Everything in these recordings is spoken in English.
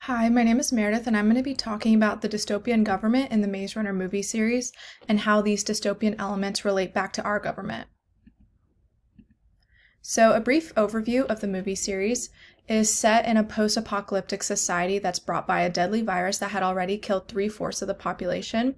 Hi, my name is Meredith, and I'm going to be talking about the dystopian government in the Maze Runner movie series and how these dystopian elements relate back to our government. So, a brief overview of the movie series is set in a post-apocalyptic society that's brought by a deadly virus that had already killed 3/4 of the population.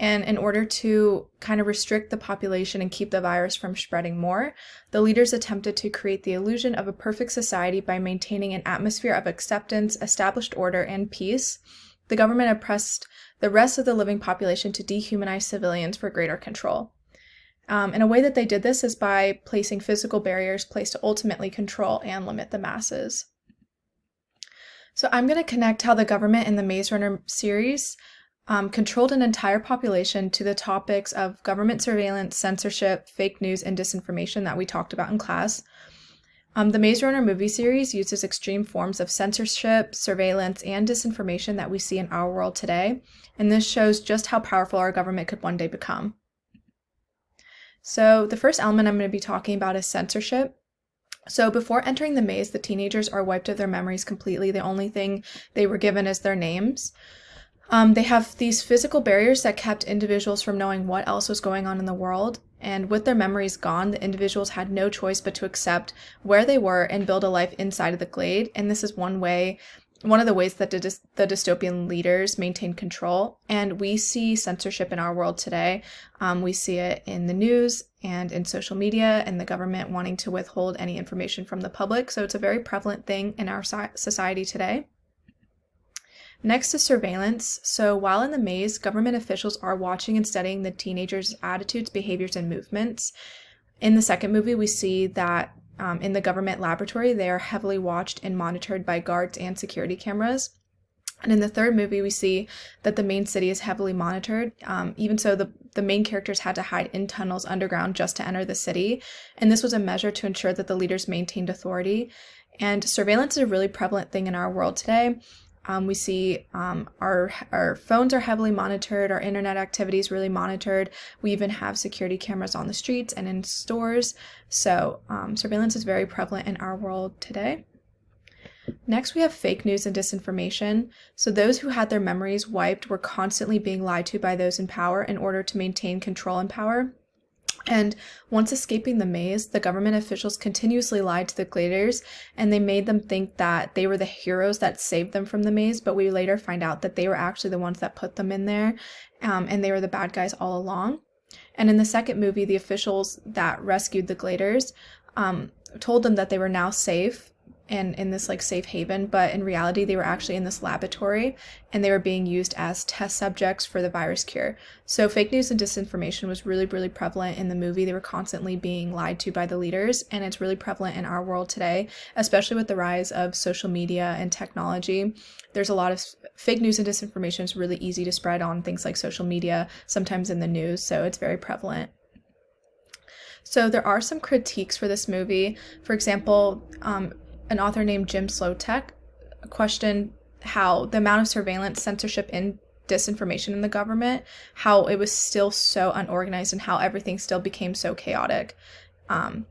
And in order to kind of restrict the population and keep the virus from spreading more, the leaders attempted to create the illusion of a perfect society by maintaining an atmosphere of acceptance, established order, and peace. The government oppressed the rest of the living population to dehumanize civilians for greater control. And a way that they did this is by placing physical barriers placed to ultimately control and limit the masses. So I'm going to connect how the government in the Maze Runner series controlled an entire population to the topics of government surveillance, censorship, fake news, and disinformation that we talked about in class. The Maze Runner movie series uses extreme forms of censorship, surveillance, and disinformation that we see in our world today, and this shows just how powerful our government could one day become. So the first element I'm going to be talking about is censorship. So before entering the maze, the teenagers are wiped of their memories completely. The only thing they were given is their names. They have these physical barriers that kept individuals from knowing what else was going on in the world, and with their memories gone, the individuals had no choice but to accept where they were and build a life inside of the glade, and this is one of the ways that the dystopian leaders maintain control, and we see censorship in our world today. We see it in the news and in social media, and the government wanting to withhold any information from the public, so it's a very prevalent thing in our society today. Next is surveillance. So while in the maze, government officials are watching and studying the teenagers' attitudes, behaviors, and movements. In the second movie, we see that in the government laboratory, they are heavily watched and monitored by guards and security cameras. And in the third movie, we see that the main city is heavily monitored. Even so, the main characters had to hide in tunnels underground just to enter the city. And this was a measure to ensure that the leaders maintained authority. And surveillance is a really prevalent thing in our world today. We see our phones are heavily monitored, our internet activity is really monitored. We even have security cameras on the streets and in stores. So surveillance is very prevalent in our world today. Next, we have fake news and disinformation. So those who had their memories wiped were constantly being lied to by those in power in order to maintain control and power. And once escaping the maze, the government officials continuously lied to the gladers, and they made them think that they were the heroes that saved them from the maze, but we later find out that they were actually the ones that put them in there, and they were the bad guys all along. And in the second movie, the officials that rescued the gladers told them that they were now safe and in this safe haven, but in reality they were actually in this laboratory and they were being used as test subjects for the virus cure. So fake news and disinformation was really, really prevalent in the movie. They were constantly being lied to by the leaders, and it's really prevalent in our world today, especially with the rise of social media and technology. There's a lot of fake news and disinformation. Is really easy to spread on things like social media, sometimes in the news, so it's very prevalent. So there are some critiques for this movie. For example, an author named Jim Slotek questioned how the amount of surveillance, censorship, and disinformation in the government, how it was still so unorganized and how everything still became so chaotic. And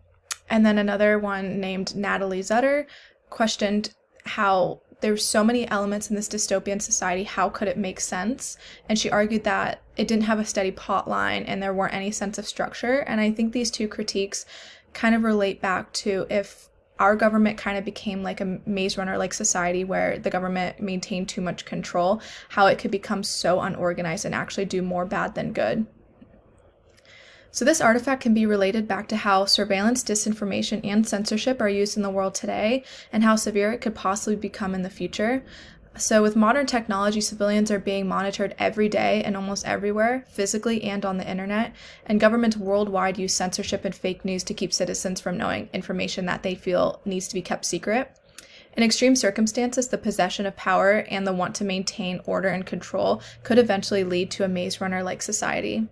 then another one named Natalie Zutter questioned how there's so many elements in this dystopian society, how could it make sense? And she argued that it didn't have a steady plot line and there weren't any sense of structure. And I think these two critiques kind of relate back to if our government kind of became like a Maze Runner-like society where the government maintained too much control, how it could become so unorganized and actually do more bad than good. So this artifact can be related back to how surveillance, disinformation, and censorship are used in the world today and how severe it could possibly become in the future. So with modern technology, civilians are being monitored every day and almost everywhere, physically and on the internet, and governments worldwide use censorship and fake news to keep citizens from knowing information that they feel needs to be kept secret. In extreme circumstances, the possession of power and the want to maintain order and control could eventually lead to a Maze Runner-like society.